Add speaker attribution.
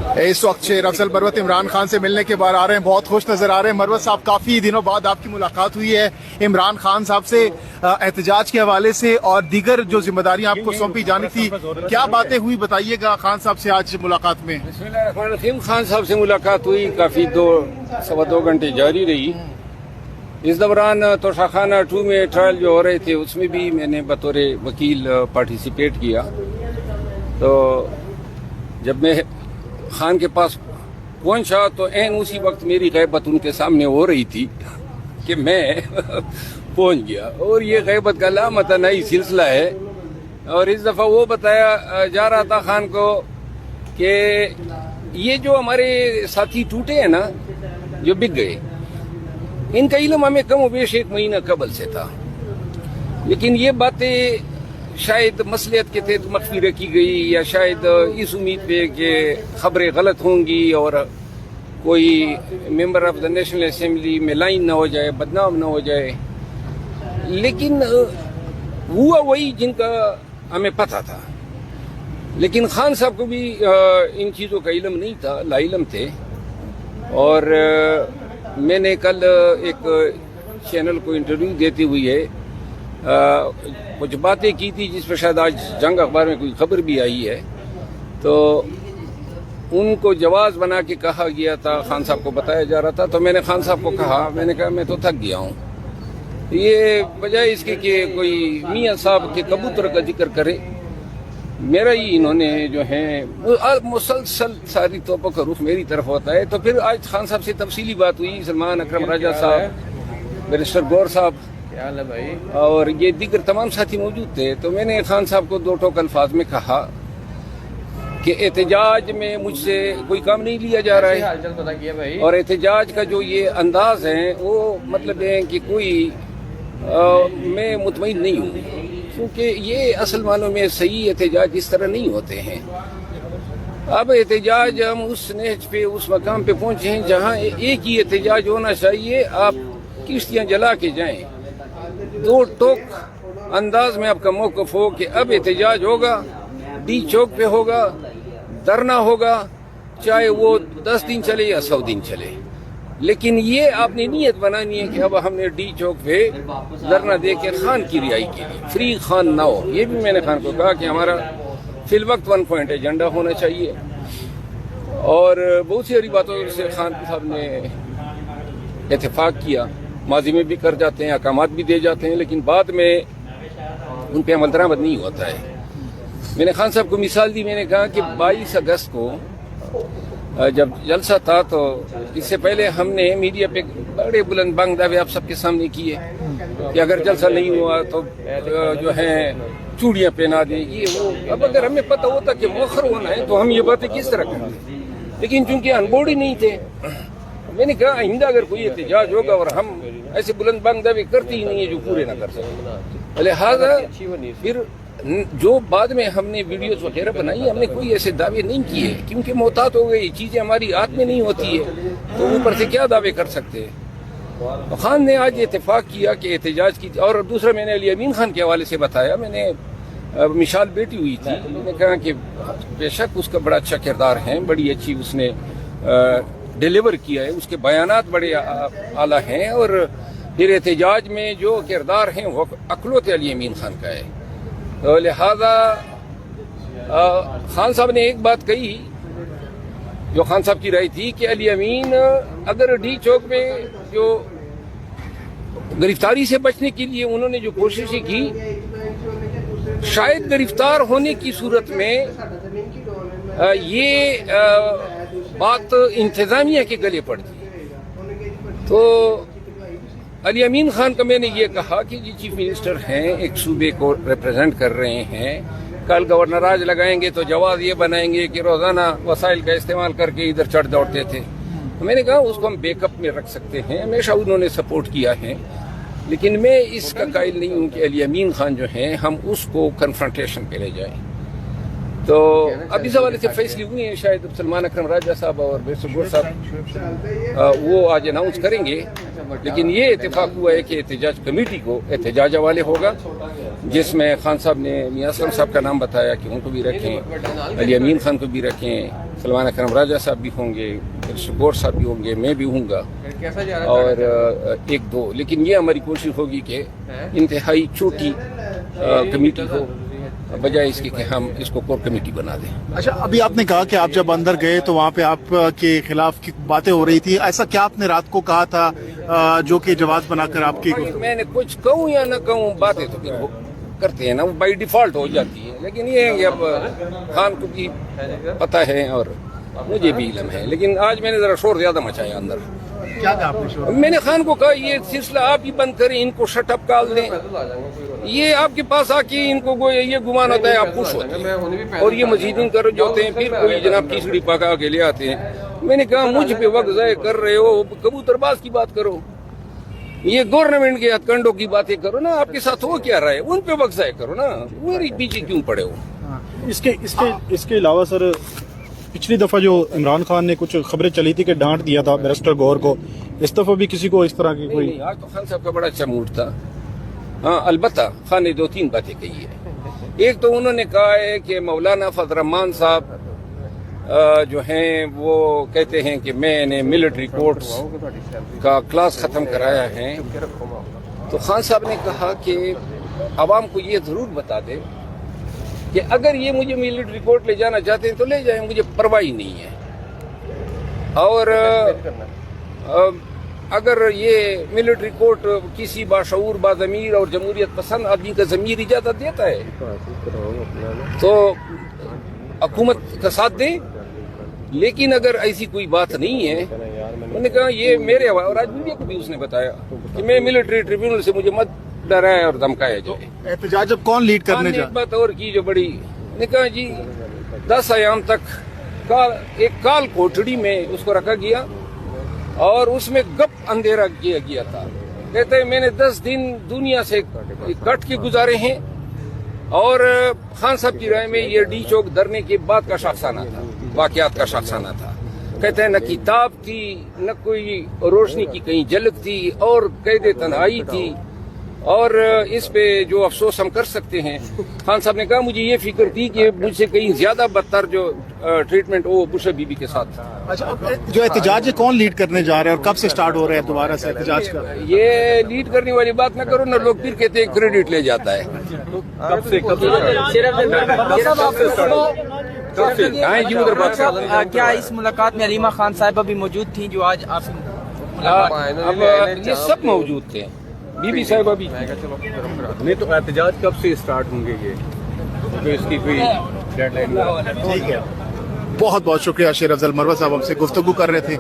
Speaker 1: اس وقت شیر افضل مروت عمران خان سے ملنے کے بعد آ رہے ہیں, بہت خوش نظر آ رہے ہیں. مروت صاحب, کافی دنوں بعد آپ کی ملاقات ہوئی ہے عمران خان صاحب سے احتجاج کے حوالے سے اور دیگر جو ذمہ داریاں آپ کو سونپی جانی تھی, کیا باتیں ہوئی بتائیے گا خان صاحب سے آج ملاقات میں؟
Speaker 2: بسم اللہ الرحمن الرحیم. خان صاحب سے ملاقات ہوئی, کافی سوا دو گھنٹے جاری رہی. اس دوران توشاخانہ 2 میں ٹرائل جو ہو رہے تھے اس میں بھی میں نے بطور وکیل پارٹیسپیٹ کیا. تو جب میں خان کے پاس پہنچا تو عین اسی وقت میری غیبت ان کے سامنے ہو رہی تھی کہ میں پہنچ گیا. اور یہ غیبت کا لامتناہی سلسلہ ہے. اور اس دفعہ وہ بتایا جا رہا تھا خان کو کہ یہ جو ہمارے ساتھی ٹوٹے ہیں نا, جو بک گئے, ان کا علم ہمیں کم و بیش 1 مہینہ قبل سے تھا, لیکن یہ باتیں شاید مصلحت کے تحت مخفی رکھی گئی, یا شاید اس امید پہ کہ خبریں غلط ہوں گی اور کوئی member of the national assembly میں لائن نہ ہو جائے, بدنام نہ ہو جائے. لیکن ہوا وہی جن کا ہمیں پتہ تھا. لیکن خان صاحب کو بھی ان چیزوں کا علم نہیں تھا, لا علم تھے. اور میں نے کل ایک چینل کو انٹرویو دیتے ہوئے کچھ باتیں کی تھی جس پر شاید آج جنگ اخبار میں کوئی خبر بھی آئی ہے. تو ان کو جواز بنا کے کہا گیا تھا, خان صاحب کو بتایا جا رہا تھا. تو میں نے خان صاحب کو کہا, میں نے کہا میں تو تھک گیا ہوں, یہ بجائے اس کے کہ کوئی میاں صاحب کے کبوتر کا ذکر کرے, میرا ہی انہوں نے جو ہیں مسلسل ساری توپوں کا رخ میری طرف ہوتا ہے. تو پھر آج خان صاحب سے تفصیلی بات ہوئی. سلمان اکرم راجہ صاحب, بیرسٹر گور صاحب اور یہ دیگر تمام ساتھی موجود تھے. تو میں نے خان صاحب کو 2 ٹوک الفاظ میں کہا کہ احتجاج میں مجھ سے کوئی کام نہیں لیا جا رہا ہے, اور احتجاج کا جو یہ انداز ہے وہ مطلب ہے کہ کوئی میں مطمئن نہیں ہوں, کیونکہ یہ اصل معنوں میں صحیح احتجاج اس طرح نہیں ہوتے ہیں. اب احتجاج ہم اس نہج پہ, اس مقام پہ پہنچے ہیں جہاں ایک ہی احتجاج ہونا چاہیے. آپ کشتیاں جلا کے جائیں, 2 ٹوک انداز میں آپ کا موقف ہو کہ اب احتجاج ہوگا, ڈی چوک پہ ہوگا, دھرنا ہوگا, چاہے وہ 10 دن چلے یا 100 دن چلے. لیکن یہ آپ نے نیت بنانی ہے کہ اب ہم نے ڈی چوک پہ دھرنا دے کے خان کی رہائی کے لیے, فری خان نہ ہو. یہ بھی میں نے خان کو کہا کہ ہمارا فی الوقت 1 پوائنٹ ایجنڈا ہونا چاہیے. اور بہت سی باتوں سے خان صاحب نے اتفاق کیا. ماضی میں بھی کر جاتے ہیں, احکامات بھی دے جاتے ہیں, لیکن بعد میں ان پہ عمل درآمد نہیں ہوتا ہے. میں نے خان صاحب کو مثال دی. میں نے کہا کہ 22 اگست کو جب جلسہ تھا تو اس سے پہلے ہم نے میڈیا پہ بڑے بلند بانگ دعوے آپ سب کے سامنے کیے کہ اگر جلسہ نہیں ہوا تو جو ہے چوڑیاں پہنا دیں, یہ وہ. اب اگر ہمیں پتہ ہوتا کہ مؤخر ہونا ہے تو ہم یہ باتیں کس طرح کرتے, لیکن چونکہ ان بورڈ ہی نہیں تھے. میں نے کہا آئندہ اگر کوئی احتجاج ہوگا اور ہم ایسے بلند بانگ دعوے کرتے ہی نہیں ہیں جو پورے نہ کر سکیں, لہٰذا پھر جو بعد میں ہم نے ویڈیوز وغیرہ بنائی, ہم نے کوئی ایسے دعوے نہیں کیے کیونکہ محتاط ہو گئی, چیزیں ہماری ہاتھ میں نہیں ہوتی ہے تو اوپر سے کیا دعوے کر سکتے ہیں. خان نے آج اتفاق کیا کہ احتجاج کی. اور دوسرا میں نے علی امین خان کے حوالے سے بتایا. میں نے مشال بیٹی ہوئی تھی, میں نے کہا کہ بے شک اس کا بڑا اچھا کردار ہے, بڑی اچھی اس نے ڈیلیور کیا ہے, اس کے بیانات بڑے اعلیٰ ہیں, اور پھر احتجاج میں جو کردار ہیں وہ اکلوت علی امین خان کا ہے. تو لہذا خان صاحب نے ایک بات کہی جو خان صاحب کی رائے تھی کہ علی امین اگر ڈی چوک میں جو گرفتاری سے بچنے کے لیے انہوں نے جو کوششیں کی, شاید گرفتار ہونے کی صورت میں یہ بات انتظامیہ کے گلے پڑتی. تو علی امین خان کا میں نے یہ کہا کہ جی چیف منسٹر ہیں, ایک صوبے کو ریپرزینٹ کر رہے ہیں, کل گورنر راج لگائیں گے تو جواز یہ بنائیں گے کہ روزانہ وسائل کا استعمال کر کے ادھر چڑھ دوڑتے تھے. تو میں نے کہا اس کو ہم بیک اپ میں رکھ سکتے ہیں, ہمیشہ انہوں نے سپورٹ کیا ہے, لیکن میں اس کا قائل نہیں ہوں کہ علی امین خان جو ہیں ہم اس کو کنفرنٹیشن پہ لے جائیں. تو اب اس حوالے سے فیصلے ہوئے ہیں، شاید سلمان اکرم راجہ صاحب اور بیسر گور صاحب وہ آج اناؤنس کریں گے، لیکن یہ اتفاق ہوا ہے کہ احتجاج کمیٹی کو احتجاج حوالے ہوگا، جس میں خان صاحب نے میاں اسلم صاحب کا نام بتایا کہ ان کو بھی رکھیں، علی امین خان کو بھی رکھیں، سلمان اکرم راجہ صاحب بھی ہوں گے، بیسر گور صاحب بھی ہوں گے، میں بھی ہوں گا اور ایک دو، لیکن یہ ہماری کوشش ہوگی کہ انتہائی چھوٹی کمیٹی ہو بجائے اس کے ہم اس کو کور کمیٹی بنا دیں۔
Speaker 1: اچھا، ابھی آپ نے کہا کہ آپ جب اندر گئے تو وہاں پہ آپ کے خلاف کی باتیں ہو رہی تھی، ایسا کیا آپ نے رات کو کہا تھا جو کہ جواز بنا کر آپ کی؟
Speaker 2: میں نے کچھ کہوں یا نہ کہوں، باتیں تو پھر وہ کرتے ہیں نا، وہ بائی ڈیفالٹ ہو جاتی ہیں، لیکن یہ ہے کہ اب خان کو بھی پتہ ہے اور مجھے بھی علم ہے، لیکن آج میں نے ذرا شور زیادہ مچایا اندر۔
Speaker 1: کیا کہا آپ نے شور؟
Speaker 2: میں نے خان کو کہا یہ سلسلہ آپ ہی بند کریں، ان کو شٹ اپ کال دیں، یہ آپ کے پاس آ کے ان کو یہ گمان ہوتا ہے آپ خوش ہوتے ہیں اور یہ مزیدین کر جو ہوتے ہیں، پھر کوئی جناب کھچڑی پکا کے لے آتے ہیں۔ میں نے کہا مجھ پہ وقت ضائع کر رہے ہو، کبوتر باز کی بات کرو، یہ گورنمنٹ کے ہتھ کنڈوں کی باتیں کرو نا، آپ کے ساتھ ہو کیا رہا ہے ان پہ وقت ضائع کرو نا، میری پیچھے کیوں پڑے ہو؟
Speaker 3: اس کے علاوہ سر، پچھلی دفعہ جو عمران خان نے کچھ خبریں چلی تھی کہ ڈانٹ دیا تھا بیرسٹر گور کو، اس دفعہ بھی کسی کو اس طرح کی کوئی؟
Speaker 2: نہیں، آج تو خان صاحب کا بڑا اچھا موڈ تھا۔ ہاں، البتہ خان نے 2-3 باتیں کہی ہے۔ ایک تو انہوں نے کہا ہے کہ مولانا فضل الرحمان صاحب جو ہیں وہ کہتے ہیں کہ میں نے ملٹری کورٹس کا کلاس ختم کرایا ہے، تو خان صاحب نے کہا کہ عوام کو یہ ضرور بتا دے کہ اگر یہ مجھے ملٹری کورٹ لے جانا چاہتے ہیں تو لے جائیں، مجھے پرواہ نہیں ہے، اور اگر یہ ملٹری کورٹ کسی باشعور باضمیر اور جمہوریت پسند آدمی کا ضمیر اجازت دیتا ہے تو حکومت کا ساتھ دیں، لیکن اگر ایسی کوئی بات نہیں ہے، انہوں نے کہا یہ میرے حوالے، اور آج میڈیا کو بھی اس نے بتایا کہ میں ملٹری ٹریبیونل سے مجھے مت ڈرایا اور دھمکایا جائے۔
Speaker 1: احتجاج جب کون لیڈ کرنے جا؟
Speaker 2: ایک بات اور کی جو بڑی، نے کہا جی 10 ایام تک ایک کال کوٹڑی میں اس کو رکھا گیا اور اس میں گپ اندھیرا کیا گیا تھا، کہتے ہیں میں نے 10 دن دنیا سے کٹ کے گزارے ہیں، اور خان صاحب کی رائے میں یہ ڈی چوک دھرنے کے بعد کا شخصانہ تھا، واقعات کا شخصانہ تھا، کہتے ہیں نہ کتاب تھی نہ کوئی روشنی کی کہیں جھلک تھی اور قید تنہائی تھی، اور اس پہ جو افسوس ہم کر سکتے ہیں، خان صاحب نے کہا مجھے یہ فکر تھی کہ مجھ سے کہیں زیادہ بدتر جو ٹریٹمنٹ وہ بش بی بی کے ساتھ تھا۔
Speaker 1: اچھا، جو احتجاج ہے کون لیڈ کرنے جا رہے ہیں اور کب سے سٹارٹ ہو رہا ہے دوبارہ سے احتجاج کا؟
Speaker 2: یہ لیڈ کرنے والی بات نہ کرو، نہ لوگ پھر کہتے ہیں کریڈٹ لے جاتا ہے۔ جی ادھر بات کرتے ہیں۔
Speaker 4: کیا اس ملاقات میں علیمہ خان صاحبہ بھی موجود تھیں جو آج آپ سے؟
Speaker 2: اب یہ سب موجود تھے، بی بی صاحبہ بھی۔
Speaker 5: نہیں تو احتجاج کب سے اسٹارٹ ہوں گے یہ؟ اس کی کوئی ڈیڈ لائن؟
Speaker 1: ٹھیک ہے، بہت بہت شکریہ۔ شیر افضل مروت صاحب ہم سے گفتگو کر رہے تھے۔